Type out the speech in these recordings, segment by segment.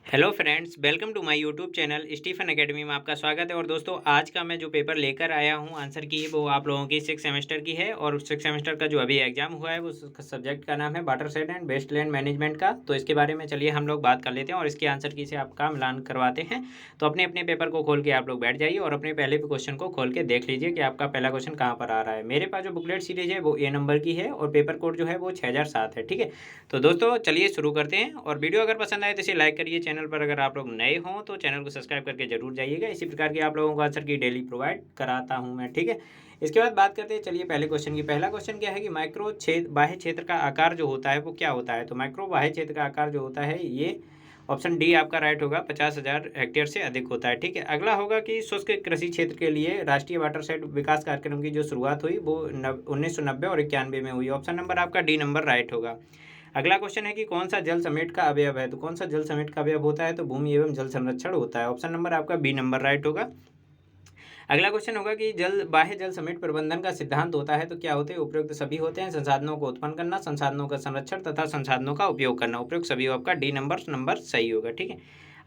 Hello friends, welcome to my YouTube channel Stephen academy में आपका स्वागत है। और दोस्तों, आज का मैं जो पेपर लेकर आया हूं आंसर की, वो आप लोगों की 6 सेमेस्टर की है। और 6 सेमेस्टर का जो अभी एग्जाम हुआ है, वो सब्जेक्ट का नाम है वाटरशेड एंड वेस्टलैंड मैनेजमेंट का। तो इसके बारे में चलिए हम लोग बात कर लेते हैं और इसके आंसर की से आपका मिलान करवाते हैं। तो अपने अपने पेपर को खोल के आप लोग बैठ जाइए और अपने पहले क्वेश्चन को खोल के देख लीजिए कि आपका पहला क्वेश्चन कहाँ पर आ रहा है। मेरे पास जो बुकलेट सीरीज है वो ए नंबर की है और पेपर कोड जो है वो 6007 है। ठीक है, तो दोस्तों चलिए शुरू करते हैं। और वीडियो अगर पसंद आए तो इसे लाइक करिए। चैनल पर अगर आप लोग नए हों तो चैनल को सब्सक्राइब करके जरूर जाइएगा। इसी प्रकार की आप लोगों को आंसर की डेली प्रोवाइड कराता हूं मैं। ठीक है, इसके बाद बात करते हैं चलिए पहले क्वेश्चन की। पहला क्वेश्चन क्या है कि माइक्रो क्षेत्र बाह्य क्षेत्र का आकार जो होता है वो क्या होता है। तो माइक्रो बाह्य क्षेत्र का आकार जो होता है ये ऑप्शन डी आपका राइट होगा, 50,000 हेक्टेयर से अधिक होता है। ठीक है, अगला होगा कि शुष्क कृषि क्षेत्र के लिए राष्ट्रीय वाटरशेड विकास कार्यक्रम की जो शुरुआत हुई वो 1990 और 91 में हुई। ऑप्शन नंबर आपका डी नंबर राइट होगा। अगला क्वेश्चन है कि कौन सा जल समेट का अवयव है। तो कौन सा जल समेट का अवयव होता है, तो भूमि एवं जल संरक्षण होता है। ऑप्शन नंबर आपका बी नंबर राइट होगा। अगला क्वेश्चन होगा कि जल बाह्य जल समेट प्रबंधन का सिद्धांत होता है, तो क्या होते हैं। उपयुक्त सभी होते हैं। संसाधनों को उत्पन्न करना, संसाधनों का संरक्षण तथा संसाधनों का उपयोग करना। उपयुक्त सभी आपका डी नंबर सही होगा। ठीक है,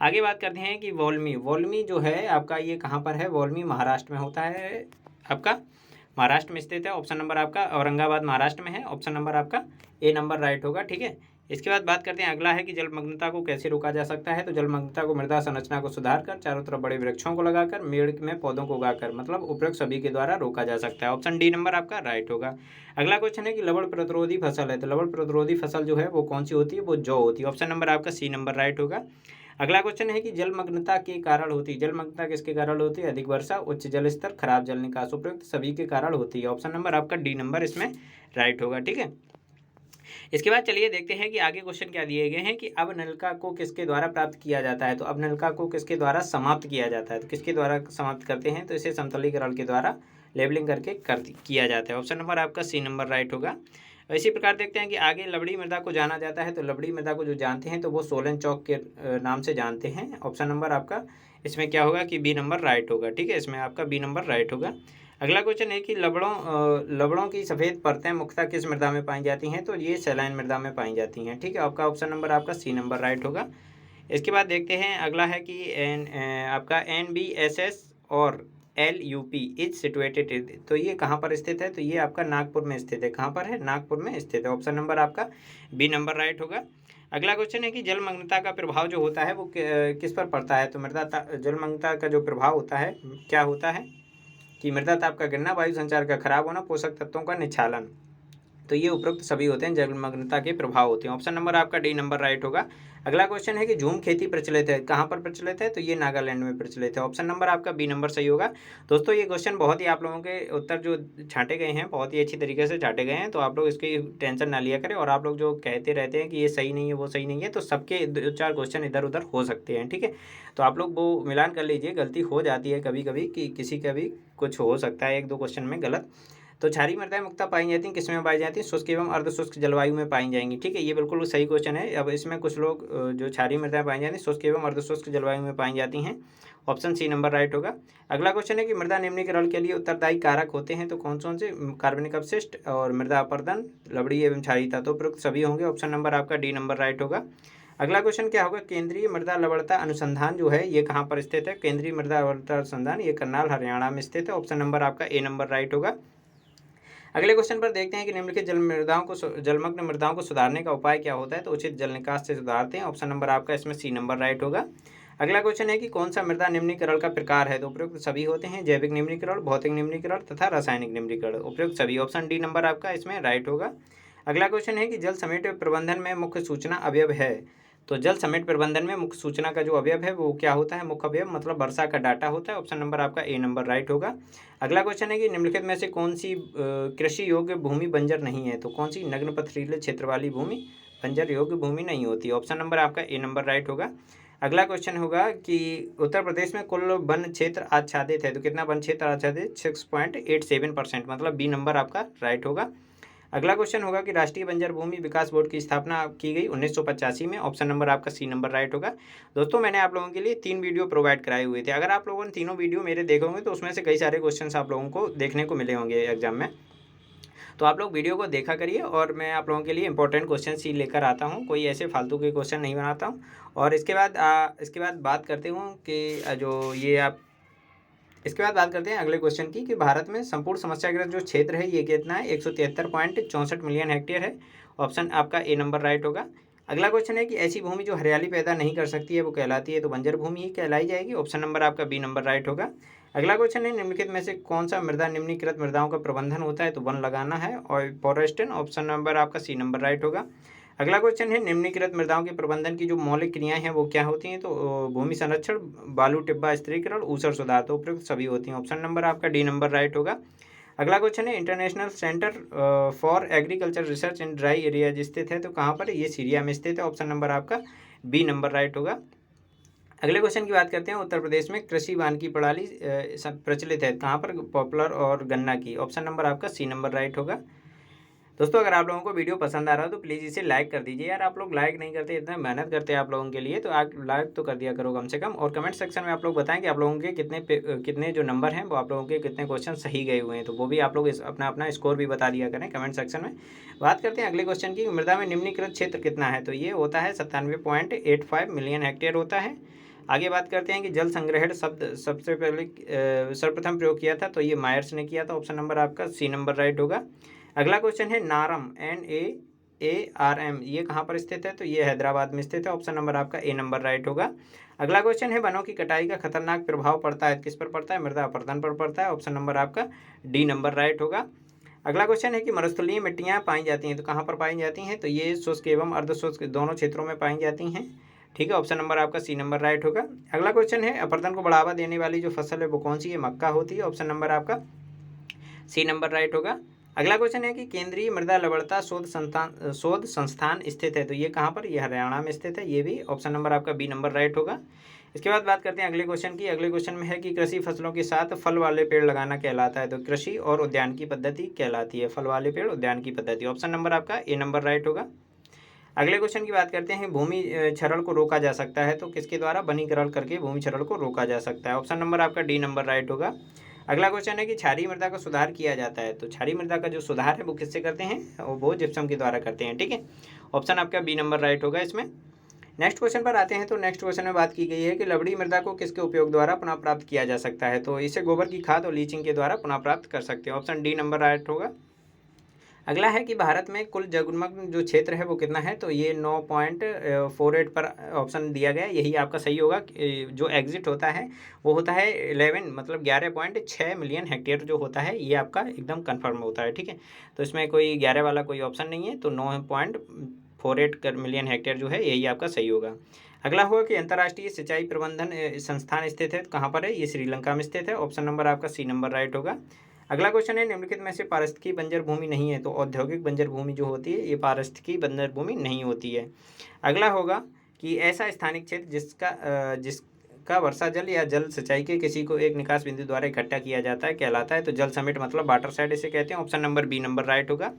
आगे बात करते हैं कि वोल्मी वोल्मी जो है आपका ये कहाँ पर है। वोल्मी महाराष्ट्र में होता है, आपका महाराष्ट्र में स्थित है। ऑप्शन नंबर आपका औरंगाबाद महाराष्ट्र में है। ऑप्शन नंबर आपका ए नंबर राइट होगा। ठीक है, इसके बाद बात करते हैं अगला है कि जलमग्नता को कैसे रोका जा सकता है। तो जलमग्नता को मृदा संरचना को सुधार कर, चारों तरफ बड़े वृक्षों को लगाकर, मेड़ में पौधों को उगाकर, मतलब उपयुक्त सभी के द्वारा रोका जा सकता है। ऑप्शन डी नंबर आपका राइट होगा। अगला क्वेश्चन है कि लवण प्रतिरोधी फसल है। तो लवण प्रतिरोधी फसल जो है वो कौन सी होती है, वो जौ होती है। ऑप्शन नंबर आपका सी नंबर राइट होगा। अगला क्वेश्चन है कि जलमग्नता के कारण होती है। जलमग्नता किसके कारण होती है। अधिक वर्षा, उच्च जल स्तर, खराब जल निकास। उपयुक्त सभी के कारण होती है। ऑप्शन नंबर आपका डी नंबर इसमें राइट होगा। ठीक है, इसके बाद चलिए देखते हैं कि आगे क्वेश्चन क्या दिए गए हैं कि अब नलका को किसके द्वारा प्राप्त किया जाता है। तो अब नलका को किसके द्वारा समाप्त किया जाता है। तो किसके द्वारा समाप्त करते हैं, तो इसे समतलीकरण के द्वारा लेबलिंग करके किया जाता है। ऑप्शन नंबर आपका सी नंबर राइट होगा। इसी प्रकार देखते हैं कि आगे लवड़ी मृदा को जाना जाता है। तो लवड़ी मृदा को जो जानते हैं तो वो सोलन चौक के नाम से जानते हैं। ऑप्शन नंबर आपका इसमें क्या होगा कि बी नंबर राइट होगा। ठीक है, इसमें आपका बी नंबर राइट होगा। अगला क्वेश्चन है कि लवड़ों की सफ़ेद परतें मुख्यतः किस मृदा में पाई जाती हैं। तो ये सैलाइन मृदा में पाई जाती हैं। ठीक है, आपका ऑप्शन नंबर आपका सी नंबर राइट होगा। इसके बाद देखते हैं अगला है कि आपका NBSS और LUP इज सिचुएटेड। तो ये कहाँ पर स्थित है। तो ये आपका नागपुर में स्थित है। कहाँ पर है, नागपुर में स्थित है। ऑप्शन नंबर आपका बी नंबर राइट होगा। अगला क्वेश्चन है कि जलमग्नता का प्रभाव जो होता है वो किस पर पड़ता है। तो जलमग्नता का जो प्रभाव होता है क्या होता है कि मृदा ताप का गिरना, वायु संचार का खराब होना, पोषक तत्वों का निक्षालन। तो ये उपरोक्त सभी होते हैं जलमग्नता के प्रभाव होते हैं। ऑप्शन नंबर आपका डी नंबर राइट होगा। अगला क्वेश्चन है कि झूम खेती प्रचलित है। कहाँ पर प्रचलित है, तो ये नागालैंड में प्रचलित है। ऑप्शन नंबर आपका बी नंबर सही होगा। दोस्तों ये क्वेश्चन बहुत ही आप लोगों के उत्तर जो छांटे गए हैं बहुत ही अच्छी तरीके से छांटे गए हैं, तो आप लोग इसकी टेंशन ना लिया करें। और आप लोग जो कहते रहते हैं कि ये सही नहीं है वो सही नहीं है, तो सबके 2-4 क्वेश्चन इधर उधर हो सकते हैं। ठीक है, तो आप लोग वो मिलान कर लीजिए। गलती हो जाती है कभी कभी कि किसी का भी कुछ हो सकता है 1-2 क्वेश्चन में गलत। तो क्षारीय मृदाएं मुख्यतः पाई जाती हैं किसमें पाई जाती हैं, शुष्क एवं अर्धशुष्क जलवायु में पाई जाएंगी। ठीक है, ये बिल्कुल सही क्वेश्चन है। अब इसमें कुछ लोग जो क्षारीय मृदाएं पाई जाती हैं शुष्क एवं अर्धशुष्क जलवायु में पाई जाती हैं। ऑप्शन सी नंबर राइट होगा। अगला क्वेश्चन है कि मृदा निम्नीकरण के लिए उत्तरदायी कारक होते हैं। तो कौन कौन से, कार्बनिक अपशिष्ट और मृदा अपरदन, लवणीय एवं क्षारीय तत्व, उपयुक्त सभी होंगे। ऑप्शन नंबर आपका डी नंबर राइट होगा। अगला क्वेश्चन क्या होगा, केंद्रीय मृदा लवणता अनुसंधान जो है ये कहाँ पर स्थित है। केंद्रीय मृदा लवणता अनुसंधान ये करनाल हरियाणा में स्थित है। ऑप्शन नंबर आपका ए नंबर राइट होगा। अगले क्वेश्चन पर देखते हैं कि निम्नलिखित जलमग्न मृदाओं को सुधारने का उपाय क्या होता है। तो उचित जल निकास से सुधारते हैं। ऑप्शन नंबर आपका इसमें सी नंबर राइट होगा। अगला क्वेश्चन है कि कौन सा मृदा निम्नीकरण का प्रकार है। तो उपयुक्त सभी होते हैं, जैविक निम्नीकरण, भौतिक निम्नीकरण तथा रासायनिक निम्नीकरण। उपयुक्त सभी, ऑप्शन डी नंबर आपका इसमें राइट होगा। अगला क्वेश्चन है कि जल समेट प्रबंधन में मुख्य सूचना अवयव है। तो जल समेट प्रबंधन में मुख्य सूचना का जो अवयव है वो क्या होता है, मुख्य अवयव मतलब वर्षा का डाटा होता है। ऑप्शन नंबर आपका ए नंबर राइट होगा। अगला क्वेश्चन है कि निम्नलिखित में से कौन सी कृषि योग्य भूमि बंजर नहीं है। तो कौन सी नग्न पथरीले क्षेत्र वाली भूमि बंजर योग्य भूमि नहीं होती। ऑप्शन नंबर आपका ए नंबर राइट होगा। अगला क्वेश्चन होगा कि उत्तर प्रदेश में कुल वन क्षेत्र आच्छादित है। तो कितना वन क्षेत्र आच्छादित, 6.87%, मतलब बी नंबर आपका राइट होगा। अगला क्वेश्चन होगा कि राष्ट्रीय बंजर भूमि विकास बोर्ड की स्थापना की गई 1985 में। ऑप्शन नंबर आपका सी नंबर राइट होगा। दोस्तों मैंने आप लोगों के लिए 3 वीडियो प्रोवाइड कराए हुए थे। अगर आप लोगों ने तीनों वीडियो मेरे देखे होंगे तो उसमें से कई सारे क्वेश्चन आप लोगों को देखने को मिले होंगे एग्जाम में। तो आप लोग वीडियो को देखा करिए और मैं आप लोगों के लिए इंपॉर्टेंट क्वेश्चन ही लेकर आता हूँ, कोई ऐसे फालतू के क्वेश्चन नहीं बनाता हूँ। और इसके बाद बात करते हूँ कि जो ये आप इसके बाद बात करते हैं अगले क्वेश्चन की कि भारत में संपूर्ण समस्याग्रस्त जो क्षेत्र है ये कितना है, 173.64 मिलियन हेक्टेयर है। ऑप्शन आपका ए नंबर राइट होगा। अगला क्वेश्चन है कि ऐसी भूमि जो हरियाली पैदा नहीं कर सकती है वो कहलाती है, तो बंजर भूमि ही कहलाई जाएगी। ऑप्शन नंबर आपका बी नंबर राइट होगा। अगला क्वेश्चन है निम्नलिखित में से कौन सा मृदा निम्नीकृत मृदाओं का प्रबंधन होता है, तो वन लगाना है और फॉरेस्टन। ऑप्शन नंबर आपका सी नंबर राइट होगा। अगला क्वेश्चन है निम्नलिखित मृदाओं के प्रबंधन की जो मौलिक क्रियाएं हैं वो क्या होती हैं, तो भूमि संरक्षण, बालू टिब्बा स्थिरीकरण, ऊसर सुधार, तो उपयुक्त सभी होती हैं। ऑप्शन नंबर आपका डी नंबर राइट होगा। अगला क्वेश्चन है international centre for agriculture research in dry area स्थित है, तो कहाँ पर, ये सीरिया में स्थित है। ऑप्शन नंबर आपका बी नंबर राइट होगा। अगले क्वेश्चन की बात करते हैं, उत्तर प्रदेश में कृषि वानिकी प्रणाली प्रचलित है, कहाँ पर, पॉपुलर और गन्ना की। ऑप्शन नंबर आपका सी नंबर राइट होगा। दोस्तों अगर आप लोगों को वीडियो पसंद आ रहा हो तो प्लीज़ इसे लाइक कर दीजिए यार, आप लोग लाइक नहीं करते, इतना मेहनत करते हैं आप लोगों के लिए, तो आप लाइक तो कर दिया करो कम से कम। और कमेंट सेक्शन में आप लोग बताएं कि आप लोगों के कितने जो नंबर हैं वो आप लोगों के कितने क्वेश्चन सही गए हुए हैं, तो वो भी आप लोग अपना अपना स्कोर भी बता दिया करें कमेंट सेक्शन में। बात करते हैं अगले क्वेश्चन की, मृदा में निम्नीकृत क्षेत्र कितना है, तो ये होता है 97.85 मिलियन हेक्टेयर होता है। आगे बात करते हैं कि जल संग्रहण शब्द सबसे पहले सर्वप्रथम प्रयोग किया था, तो ये मायर्स ने किया था। ऑप्शन नंबर आपका सी नंबर राइट होगा। अगला क्वेश्चन है नारम, NAARM, ये कहाँ पर स्थित है, तो ये हैदराबाद में स्थित है। ऑप्शन नंबर आपका ए नंबर राइट होगा। अगला क्वेश्चन है वनों की कटाई का खतरनाक प्रभाव पड़ता है, किस पर पड़ता है, मृदा अपरदन पर पड़ता है। ऑप्शन नंबर आपका डी नंबर राइट होगा। अगला क्वेश्चन है कि मरुस्थलीय मिट्टियाँ पाई जाती हैं, तो कहाँ पर पाई जाती हैं, तो ये शुष्क एवं अर्धशुष्क दोनों क्षेत्रों में पाई जाती हैं। ठीक है, ऑप्शन नंबर आपका सी नंबर राइट होगा। अगला क्वेश्चन है अपरदन को बढ़ावा देने वाली जो फसल है वो कौन सी है, मक्का होती है। ऑप्शन नंबर आपका सी नंबर राइट होगा। अगला क्वेश्चन है कि केंद्रीय मृदा लवणता शोध संस्थान स्थित है, तो ये कहाँ पर, ये हरियाणा में स्थित है, ये भी ऑप्शन नंबर आपका बी नंबर राइट होगा। इसके बाद बात करते हैं अगले क्वेश्चन की। अगले क्वेश्चन में है कि कृषि फसलों के साथ फल वाले पेड़ लगाना कहलाता है, तो कृषि और उद्यान की पद्धति कहलाती है, फल वाले पेड़ उद्यान की पद्धति। ऑप्शन नंबर आपका ए नंबर राइट होगा। अगले क्वेश्चन की बात करते हैं, भूमि क्षरण को रोका जा सकता है, तो किसके द्वारा, वनीकरण करके भूमि क्षरण को रोका जा सकता है। ऑप्शन नंबर आपका डी नंबर राइट होगा। अगला क्वेश्चन है कि क्षारीय मृदा का सुधार किया जाता है, तो क्षारीय मृदा का जो सुधार है वो किससे करते हैं, वो जिप्सम के द्वारा करते हैं। ठीक है, ऑप्शन आपका बी नंबर राइट होगा इसमें। नेक्स्ट क्वेश्चन पर आते हैं, तो नेक्स्ट क्वेश्चन में बात की गई है कि लवणीय मृदा को किसके उपयोग द्वारा पुनः प्राप्त किया जा सकता है, तो इसे गोबर की खाद और लीचिंग के द्वारा पुनः प्राप्त कर सकते हैं। ऑप्शन डी नंबर राइट होगा। अगला है कि भारत में कुल जलमग्न जो क्षेत्र है वो कितना है, तो ये 9.48 पर ऑप्शन दिया गया है, यही आपका सही होगा। जो एग्जिट होता है वो होता है 11 मतलब 11.6 मिलियन हेक्टेयर जो होता है, ये आपका एकदम कंफर्म होता है। ठीक है, तो इसमें कोई 11 वाला कोई ऑप्शन नहीं है, तो 9.48 मिलियन हेक्टेयर जो है यही आपका सही होगा। अगला होगा कि अंतर्राष्ट्रीय सिंचाई प्रबंधन संस्थान स्थित है, कहाँ पर है, ये श्रीलंका में स्थित है। ऑप्शन नंबर आपका सी नंबर राइट होगा। अगला क्वेश्चन है निम्नलिखित में से पारिस्थितिकी बंजर भूमि नहीं है, तो औद्योगिक बंजर भूमि जो होती है ये पारिस्थितिकी बंजर भूमि नहीं होती है। अगला होगा कि ऐसा स्थानिक क्षेत्र जिसका वर्षा जल या जल सिंचाई के किसी को एक निकास बिंदु द्वारा इकट्ठा किया जाता है कहलाता है, तो जल समेट मतलब वाटर साइड इसे कहते हैं। Option number B number right होगा।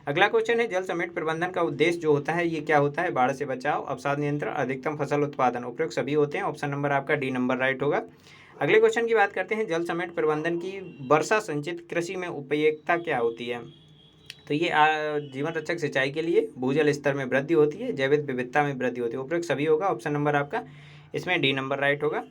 अगला क्वेश्चन है जल समेट प्रबंधन का उद्देश्य जो होता है ये क्या होता है, बाढ़ से बचाव, अवसाद नियंत्रण, अधिकतम फसल उत्पादन, उपयुक्त सभी होते हैं। ऑप्शन नंबर आपका डी नंबर राइट होगा। अगले क्वेश्चन की बात करते हैं, जल समेट प्रबंधन की वर्षा संचित कृषि में उपयोगिता क्या होती है, तो ये जीवन रक्षक सिंचाई के लिए, भूजल स्तर में वृद्धि होती है, जैविक विविधता में वृद्धि होती है, उपयुक्त सभी होगा। ऑप्शन नंबर आपका इसमें डी नंबर राइट होगा।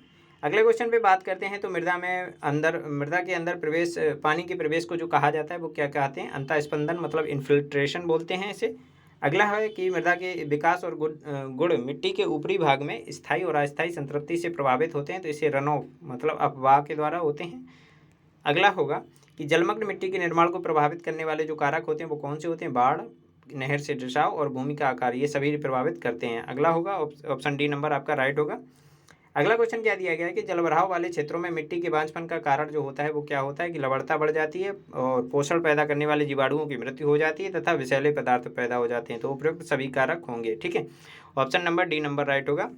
अगले क्वेश्चन पे बात करते हैं, तो मृदा के अंदर प्रवेश, पानी के प्रवेश को जो कहा जाता है वो क्या कहते हैं, अंतःस्पंदन मतलब इन्फिल्ट्रेशन बोलते हैं इसे। अगला है कि मृदा के विकास और गुण मिट्टी के ऊपरी भाग में स्थायी और अस्थायी संतृप्ति से प्रभावित होते हैं, तो इसे रन ऑफ मतलब अपवाह के द्वारा होते हैं। अगला होगा कि जलमग्न मिट्टी के निर्माण को प्रभावित करने वाले जो कारक होते हैं वो कौन से होते हैं, बाढ़, नहर से रिसाव और भूमि का आकार, ये सभी प्रभावित करते हैं। अगला होगा ऑप्शन डी नंबर आपका राइट होगा। अगला क्वेश्चन क्या दिया गया है कि जलभराव वाले क्षेत्रों में मिट्टी के बांझपन का कारण जो होता है वो क्या होता है, कि लवणता बढ़ जाती है और पोषण पैदा करने वाले जीवाणुओं की मृत्यु हो जाती है तथा विषैले पदार्थ पैदा हो जाते हैं, तो उपयुक्त सभी कारक होंगे। ठीक है, option number D number right होगा।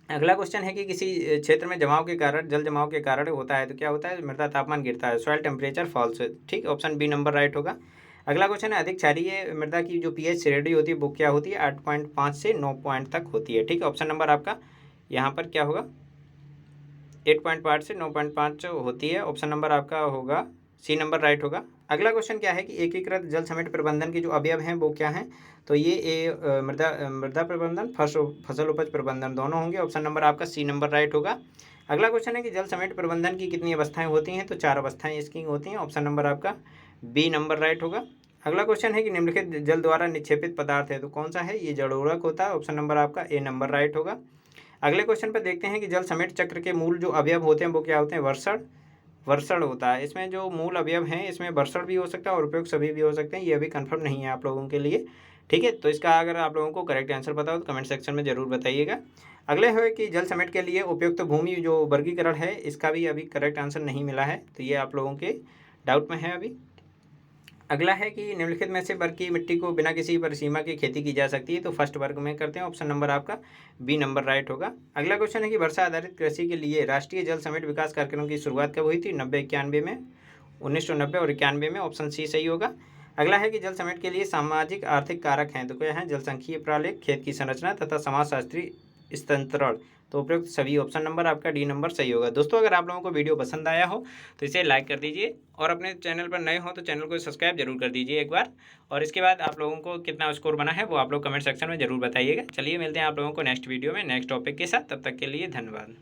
अगला क्वेश्चन है कि किसी क्षेत्र में जमाव के कारण, जल जमाव के कारण होता है, तो क्या होता है, मृदा तापमान गिरता है, सॉइल टेम्परेचर फॉल्स। ठीक, ऑप्शन बी नंबर राइट होगा। अगला क्वेश्चन है अधिक क्षारीय मृदा की जो पीएच श्रेणी होती है वो क्या होती है, 8.5 से 9 पॉइंट तक होती है। ठीक, ऑप्शन नंबर आपका यहाँ पर क्या होगा, 8.5 से 9.5 होती है। ऑप्शन नंबर आपका होगा सी नंबर राइट होगा। अगला क्वेश्चन क्या है कि एकीकृत जल समेट प्रबंधन के जो अवयव हैं वो क्या हैं, तो ये मृदा प्रबंधन, फसल उपज प्रबंधन दोनों होंगे। ऑप्शन नंबर आपका सी नंबर राइट होगा। अगला क्वेश्चन है कि जल समेट प्रबंधन की कितनी अवस्थाएं होती हैं, तो 4 अवस्थाएं इसकी होती हैं। ऑप्शन नंबर आपका बी नंबर राइट होगा। अगला क्वेश्चन है कि निम्नलिखित जल द्वारा निक्षेपित पदार्थ है, तो कौन सा है, ये जलोढ़क होता है। ऑप्शन नंबर आपका ए नंबर राइट होगा। अगले क्वेश्चन पर देखते हैं कि जल समेट चक्र के मूल जो अवयव होते हैं वो क्या होते हैं, वर्षण होता है। इसमें जो मूल अवयव हैं इसमें वर्षण भी हो सकता है और उपयुक्त सभी भी हो सकते हैं, ये अभी कंफर्म नहीं है आप लोगों के लिए, ठीक है। तो इसका अगर आप लोगों को करेक्ट आंसर पता हो तो कमेंट सेक्शन में जरूर बताइएगा। अगले है कि जल समेट के लिए उपयुक्त भूमि जो वर्गीकरण है, इसका भी अभी करेक्ट आंसर नहीं मिला है, तो ये आप लोगों के डाउट में है अभी। अगला है कि निम्नलिखित में से वर्ग की मिट्टी को बिना किसी परिसीमा की खेती की जा सकती है, तो फर्स्ट वर्ग में करते हैं। ऑप्शन नंबर आपका बी नंबर राइट होगा। अगला क्वेश्चन है कि वर्षा आधारित कृषि के लिए राष्ट्रीय जल समेट विकास कार्यक्रम की शुरुआत कब हुई थी, 90-91 में, 1990 और 91 में। ऑप्शन सी सही होगा। अगला है कि जल समेट के लिए सामाजिक आर्थिक कारक हैं, तो क्या है, जनसंख्यीय प्रालेख, खेत की संरचना तथा समाजशास्त्री स्थानांतरण, तो उपयुक्त सभी। ऑप्शन नंबर आपका डी नंबर सही होगा। दोस्तों अगर आप लोगों को वीडियो पसंद आया हो तो इसे लाइक कर दीजिए और अपने चैनल पर नए हो तो चैनल को सब्सक्राइब जरूर कर दीजिए एक बार। और इसके बाद आप लोगों को कितना स्कोर बना है वो आप लोग कमेंट सेक्शन में जरूर बताइएगा। चलिए मिलते हैं आप लोगों को नेक्स्ट वीडियो में नेक्स्ट टॉपिक के साथ, तब तक के लिए धन्यवाद।